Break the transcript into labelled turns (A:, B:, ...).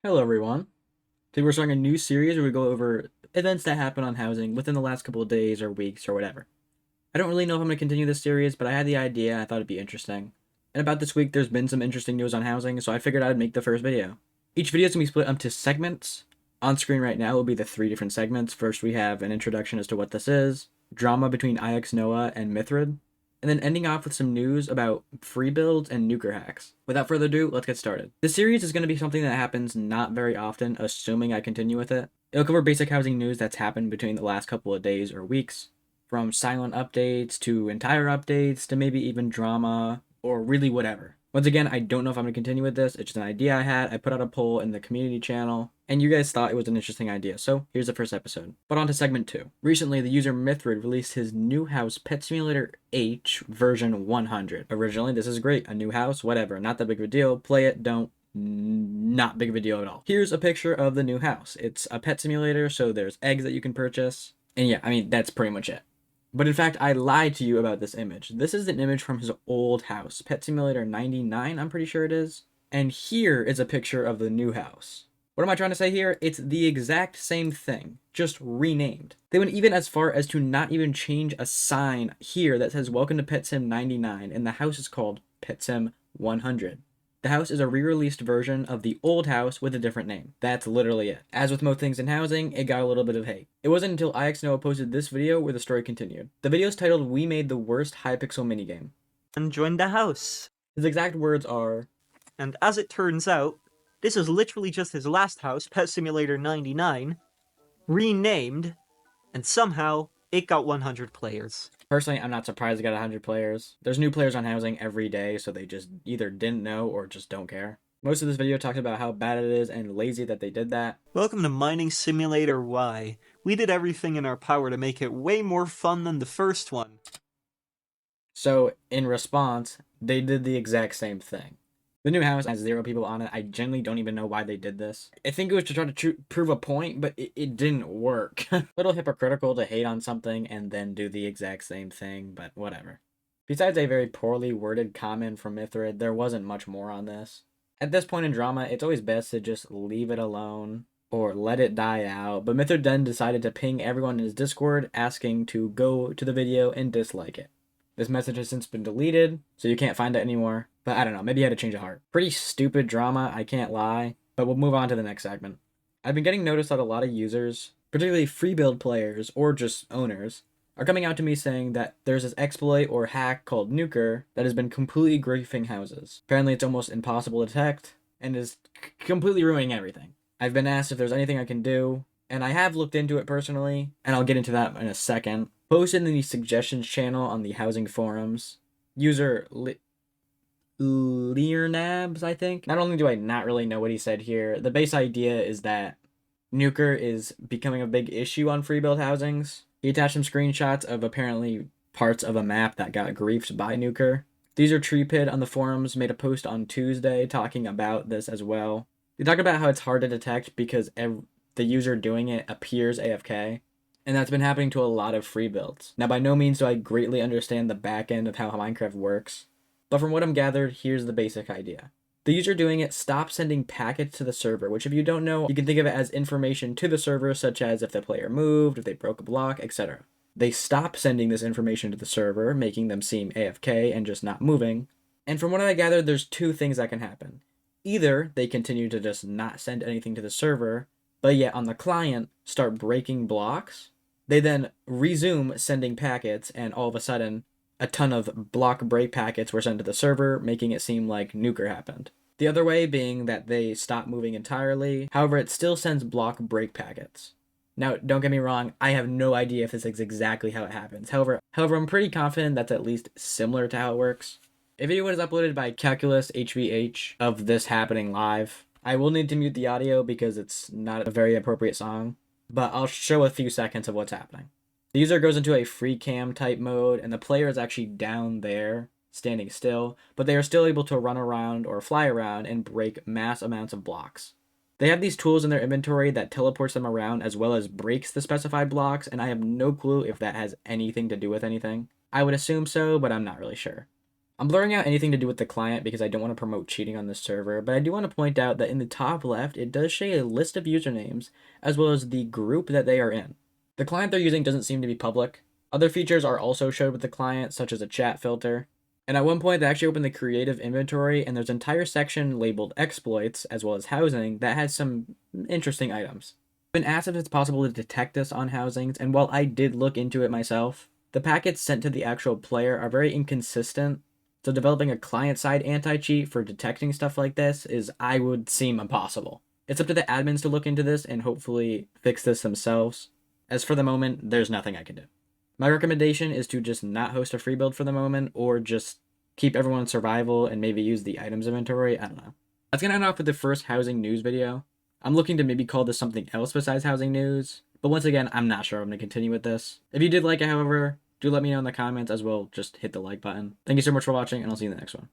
A: Hello, everyone. Today we're starting a new series where we go over events that happen on housing within the last couple of days or weeks or whatever. I don't really know if I'm going to continue this series, but I had the idea. I thought it'd be interesting. And about this week, there's been some interesting news on housing, so I figured I'd make the first video. Each video is going to be split up to segments. On screen right now will be the three different segments. First, we have an introduction as to what this is, drama between IX Noah and Mithrid, and then ending off with some news about Freebuild and Nuker hacks. Without further ado, let's get started. This series is going to be something that happens not very often, assuming I continue with it. It'll cover basic housing news that's happened between the last couple of days or weeks, from silent updates to entire updates to maybe even drama or really whatever. Once again, I don't know if I'm going to continue with this. It's just an idea I had. I put out a poll in the community channel, and you guys thought it was an interesting idea, so here's the first episode. But on to segment 2. Recently, the user Mithrid released his new house Pet Simulator H version 100. Originally, this is great. A new house, whatever. Not that big of a deal. Play it, don't. Not big of a deal at all. Here's a picture of the new house. It's a pet simulator, so there's eggs that you can purchase. And yeah, I mean, that's pretty much it. But in fact, I lied to you about this image. This is an image from his old house, Pet Simulator 99, I'm pretty sure it is. And here is a picture of the new house. What am I trying to say here? It's the exact same thing, just renamed. They went even as far as to not even change a sign here that says Welcome to Pet Sim 99, and the house is called Pet Sim 100. The house is a re-released version of the old house with a different name. That's literally it. As with most things in housing, it got a little bit of hate. It wasn't until IXNoah posted this video where the story continued. The video is titled We Made the Worst Hypixel Minigame.
B: And joined the house.
A: His exact words are,
B: And as it turns out, this is literally just his last house, Pet Simulator 99, renamed, and somehow it got 100 players.
A: Personally, I'm not surprised it got 100 players. There's new players on housing every day, so they just either didn't know or just don't care. Most of this video talks about how bad it is and lazy that they did that.
B: Welcome to Mining Simulator Y. We did everything in our power to make it way more fun than the first one.
A: So, in response, they did the exact same thing. The new house has 0 people on it. I genuinely don't even know why they did this. I think it was to try to prove a point, but it didn't work. A little hypocritical to hate on something and then do the exact same thing, but whatever. Besides a very poorly worded comment from Mithrid, there wasn't much more on this. At this point in drama, it's always best to just leave it alone or let it die out, but Mithrid then decided to ping everyone in his Discord asking to go to the video and dislike it. This message has since been deleted, so you can't find it anymore. But I don't know, maybe he had a change of heart. Pretty stupid drama, I can't lie. But we'll move on to the next segment. I've been getting noticed that a lot of users, particularly Freebuild players or just owners, are coming out to me saying that there's this exploit or hack called Nuker that has been completely griefing houses. Apparently it's almost impossible to detect and is completely ruining everything. I've been asked if there's anything I can do, and I have looked into it personally, and I'll get into that in a second. Posted in the suggestions channel on the housing forums. User Learnabs, I think. Not only do I not really know what he said here, the base idea is that Nuker is becoming a big issue on Freebuild housings. He attached some screenshots of apparently parts of a map that got griefed by Nuker. These are TreePid on the forums made a post on Tuesday talking about this as well. They talk about how it's hard to detect because the user doing it appears AFK. And that's been happening to a lot of free builds. Now, by no means do I greatly understand the back end of how Minecraft works, but from what I'm gathered, here's the basic idea. The user doing it stops sending packets to the server, which if you don't know, you can think of it as information to the server, such as if the player moved, if they broke a block, etc. They stop sending this information to the server, making them seem AFK and just not moving. And from what I gathered, there's 2 things that can happen. Either they continue to just not send anything to the server, but yet on the client start breaking blocks. They then resume sending packets, and all of a sudden, a ton of block break packets were sent to the server, making it seem like Nuker happened. The other way being that they stop moving entirely, however, it still sends block break packets. Now, don't get me wrong, I have no idea if this is exactly how it happens. However, I'm pretty confident that's at least similar to how it works. A video was uploaded by Calculus HVH of this happening live. I will need to mute the audio because it's not a very appropriate song, but I'll show a few seconds of what's happening. The user goes into a free cam type mode, and the player is actually down there, standing still, but they are still able to run around or fly around and break mass amounts of blocks. They have these tools in their inventory that teleports them around as well as breaks the specified blocks, and I have no clue if that has anything to do with anything. I would assume so, but I'm not really sure. I'm blurring out anything to do with the client because I don't want to promote cheating on this server, but I do want to point out that in the top left, it does show a list of usernames as well as the group that they are in. The client they're using doesn't seem to be public. Other features are also showed with the client, such as a chat filter. And at one point, they actually opened the creative inventory, and there's an entire section labeled exploits as well as housing that has some interesting items. I've been asked if it's possible to detect this on housings, and while I did look into it myself, the packets sent to the actual player are very inconsistent, so developing a client-side anti-cheat for detecting stuff like this I would seem impossible. It's up to the admins to look into this and hopefully fix this themselves. As for the moment, there's nothing I can do. My recommendation is to just not host a free build for the moment, or just keep everyone in survival and maybe use the items inventory. I don't know. That's gonna end off with the first housing news video. I'm looking to maybe call this something else besides housing news, but once again, I'm not sure I'm gonna continue with this. If you did like it, however, do let me know in the comments as well. Just hit the like button. Thank you so much for watching, and I'll see you in the next one.